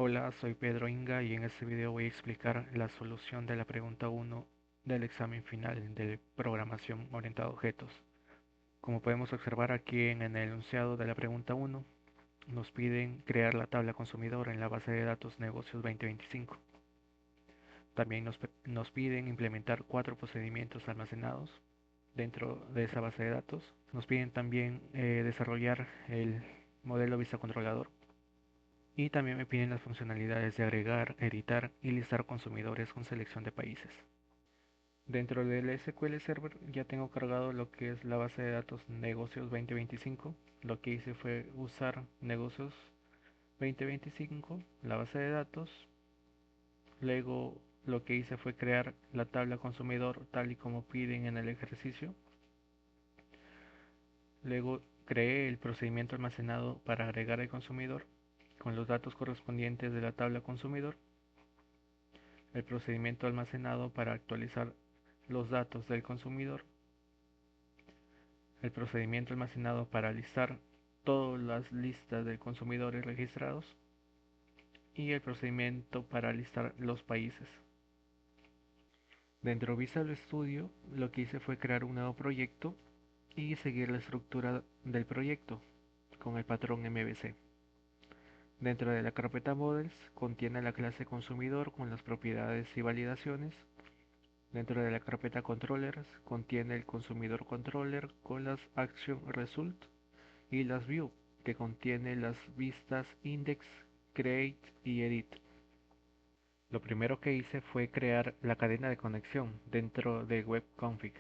Hola, soy Pedro Inga y en este video voy a explicar la solución de la pregunta 1 del examen final de programación orientada a objetos. Como podemos observar aquí en el enunciado de la pregunta 1, nos piden crear la tabla consumidor en la base de datos negocios 2025. También nos piden implementar 4 procedimientos almacenados dentro de esa base de datos. Nos piden también desarrollar el modelo vista controlador. Y también me piden las funcionalidades de agregar, editar y listar consumidores con selección de países. Dentro del SQL Server ya tengo cargado lo que es la base de datos negocios 2025. Lo que hice fue usar negocios 2025, la base de datos. Luego lo que hice fue crear la tabla consumidor tal y como piden en el ejercicio. Luego creé el procedimiento almacenado para agregar el consumidor con los datos correspondientes de la tabla consumidor, el procedimiento almacenado para actualizar los datos del consumidor, el procedimiento almacenado para listar todas las listas de consumidores registrados y el procedimiento para listar los países. Dentro de Visual Studio lo que hice fue crear un nuevo proyecto y seguir la estructura del proyecto con el patrón MVC. Dentro de la carpeta Models contiene la clase consumidor con las propiedades y validaciones. Dentro de la carpeta Controllers contiene el consumidor controller con las Action Result y las View, que contiene las vistas Index, Create y Edit. Lo primero que hice fue crear la cadena de conexión dentro de webconfig.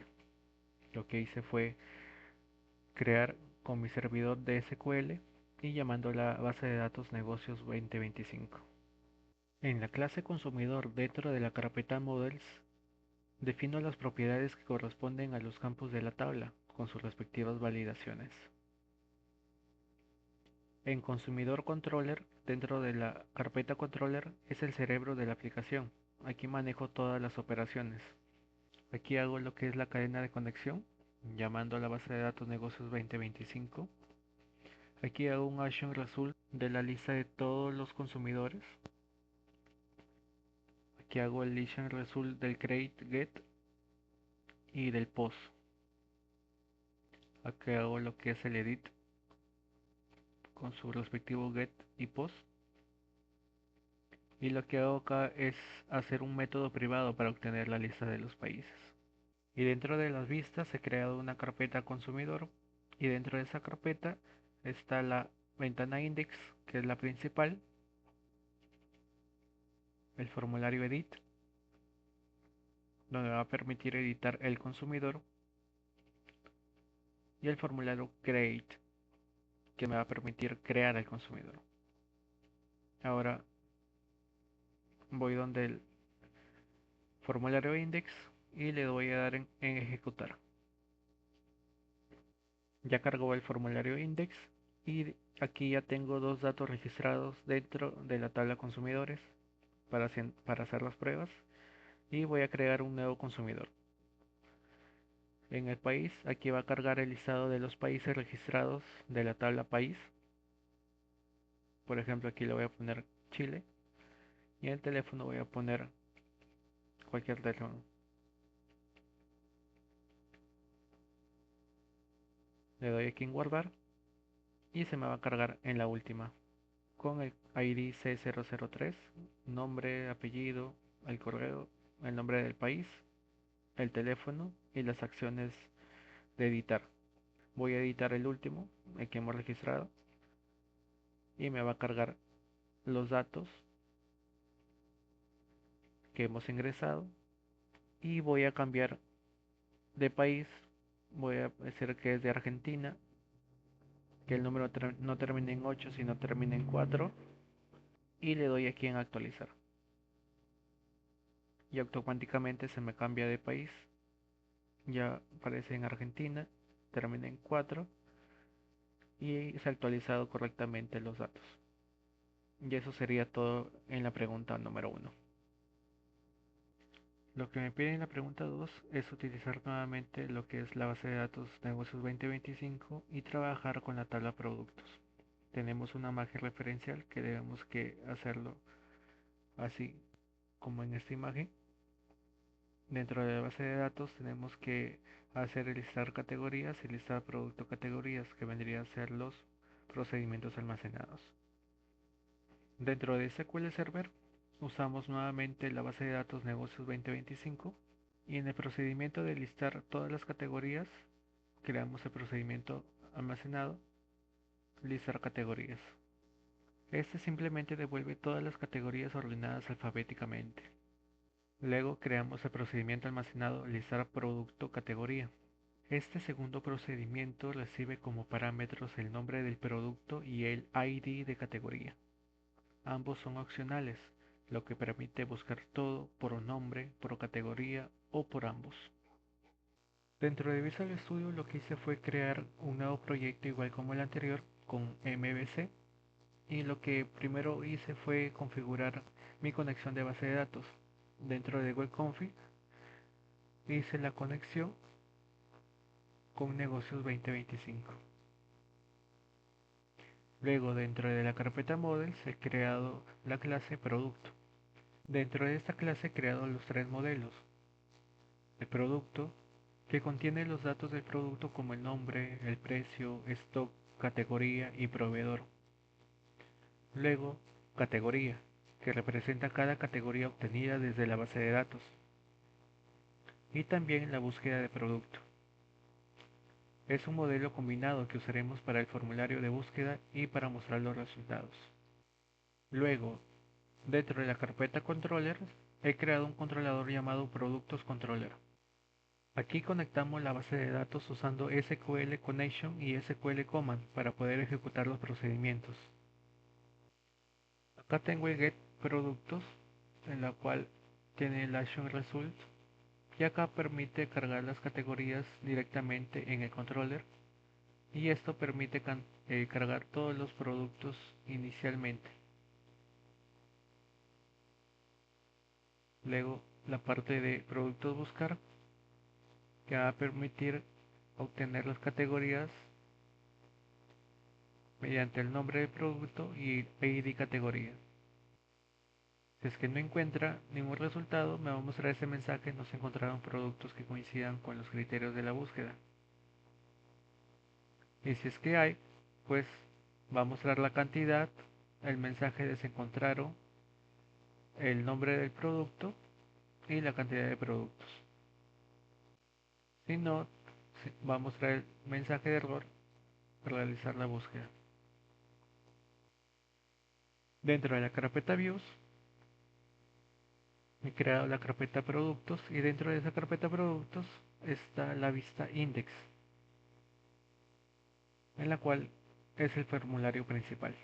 Lo que hice fue crear con mi servidor de SQL y llamando la base de datos negocios 2025. En la clase consumidor dentro de la carpeta Models defino las propiedades que corresponden a los campos de la tabla con sus respectivas validaciones. En consumidor controller, dentro de la carpeta controller, es el cerebro de la aplicación. Aquí manejo todas las operaciones. Aquí hago lo que es la cadena de conexión, llamando a la base de datos negocios 2025. Aquí hago un action result de la lista de todos los consumidores. Aquí hago el action result del create, get y del post. Aquí hago lo que es el edit con su respectivo get y post. Y lo que hago acá es hacer un método privado para obtener la lista de los países. Y dentro de las vistas he creado una carpeta consumidor y dentro de esa carpeta está la ventana index, que es la principal, el formulario edit, donde me va a permitir editar el consumidor, y el formulario create, que me va a permitir crear el consumidor. Ahora voy donde el formulario index y le voy a dar en ejecutar. Ya cargó el formulario index y aquí ya tengo dos datos registrados dentro de la tabla consumidores para hacer las pruebas y voy a crear un nuevo consumidor. En el país, aquí va a cargar el listado de los países registrados de la tabla país. Por ejemplo, aquí le voy a poner Chile y en el teléfono voy a poner cualquier teléfono. Le doy aquí en guardar y se me va a cargar en la última con el ID C003, nombre, apellido, el correo, el nombre del país, el teléfono y las acciones de editar. Voy a editar el último, el que hemos registrado, y me va a cargar los datos que hemos ingresado y voy a cambiar de país. Voy a decir que es de Argentina, que el número no termine en 8 sino termine en 4 y le doy aquí en actualizar. Y automáticamente se me cambia de país. Ya aparece en Argentina, termina en 4 y se ha actualizado correctamente los datos. Y eso sería todo en la pregunta número 1. Lo que me pide en la pregunta 2 es utilizar nuevamente lo que es la base de datos negocios 2025 y trabajar con la tabla productos. tenemos una margen referencial que debemos que hacerlo así como en esta imagen. Dentro de la base de datos tenemos que hacer el listar categorías y listar producto categorías, que vendrían a ser los procedimientos almacenados. Dentro de SQL Server usamos nuevamente la base de datos negocios 2025 y en el procedimiento de listar todas las categorías creamos el procedimiento almacenado listar categorías. Este simplemente devuelve todas las categorías ordenadas alfabéticamente. Luego creamos el procedimiento almacenado listar producto categoría. Este segundo procedimiento recibe como parámetros el nombre del producto y el ID de categoría. Ambos son opcionales, lo que permite buscar todo por nombre, por categoría o por ambos. Dentro de Visual Studio lo que hice fue crear un nuevo proyecto igual como el anterior con MVC y lo que primero hice fue configurar mi conexión de base de datos. Dentro de webconfig hice la conexión con negocios 2025. Luego dentro de la carpeta models he creado la clase producto. Dentro de esta clase he creado los tres modelos. El producto, que contiene los datos del producto como el nombre, el precio, stock, categoría y proveedor. Luego, categoría, que representa cada categoría obtenida desde la base de datos. Y también la búsqueda de producto. Es un modelo combinado que usaremos para el formulario de búsqueda y para mostrar los resultados. Luego, dentro de la carpeta controller, he creado un controlador llamado productos controller. Aquí conectamos la base de datos usando SQL Connection y SQL Command para poder ejecutar los procedimientos. Acá tengo el get productos, en la cual tiene el action result, y acá permite cargar las categorías directamente en el controller, y esto permite cargar todos los productos inicialmente. Luego la parte de productos buscar, que va a permitir obtener las categorías mediante el nombre del producto y ID categoría. Si es que no encuentra ningún resultado, me va a mostrar ese mensaje: no se encontraron productos que coincidan con los criterios de la búsqueda. Y si es que hay, pues va a mostrar la cantidad, el mensaje de se encontraron, el nombre del producto y la cantidad de productos. Si no, va a mostrar el mensaje de error para realizar la búsqueda. Dentro de la carpeta Views he creado la carpeta Productos y dentro de esa carpeta Productos está la vista Index, en la cual es el formulario principal.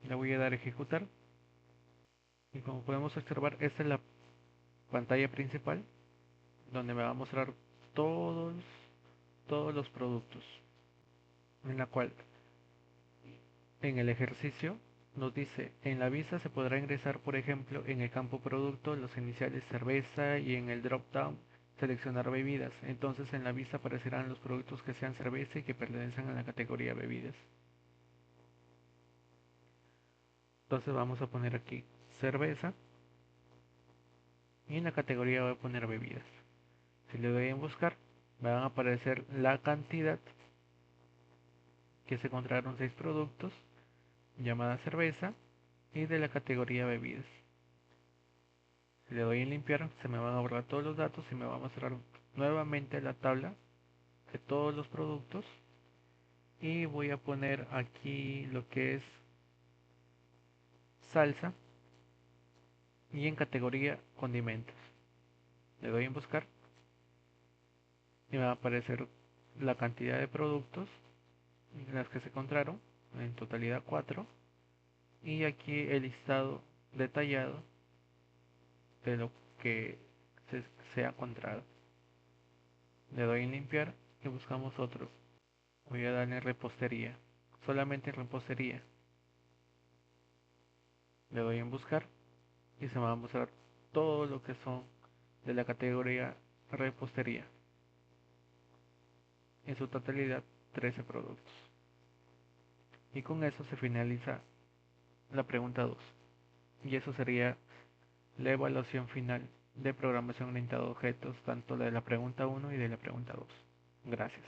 Le voy a dar a ejecutar y como podemos observar, esta es la pantalla principal donde me va a mostrar todos, todos los productos, en la cual en el ejercicio nos dice: en la vista se podrá ingresar, por ejemplo, en el campo producto los iniciales cerveza y en el drop down seleccionar bebidas. Entonces en la vista aparecerán los productos que sean cerveza y que pertenezcan a la categoría bebidas. Entonces vamos a poner aquí cerveza y en la categoría voy a poner bebidas. Si le doy en buscar, me van a aparecer la cantidad, que se encontraron 6 productos llamada cerveza y de la categoría bebidas. Si le doy en limpiar, se me van a borrar todos los datos y me va a mostrar nuevamente la tabla de todos los productos. Y voy a poner aquí lo que es salsa y en categoría condimentos. Le doy en buscar y me va a aparecer la cantidad de productos en las que se encontraron, en totalidad 4, y aquí el listado detallado de lo que se ha encontrado. Le doy en limpiar y buscamos otro. Voy a darle en repostería, solamente en repostería. Le doy en buscar y se me va a mostrar todo lo que son de la categoría repostería, en su totalidad 13 productos. Y con eso se finaliza la pregunta 2. Y eso sería la evaluación final de programación orientada a objetos, tanto de la pregunta 1 y de la pregunta 2. Gracias.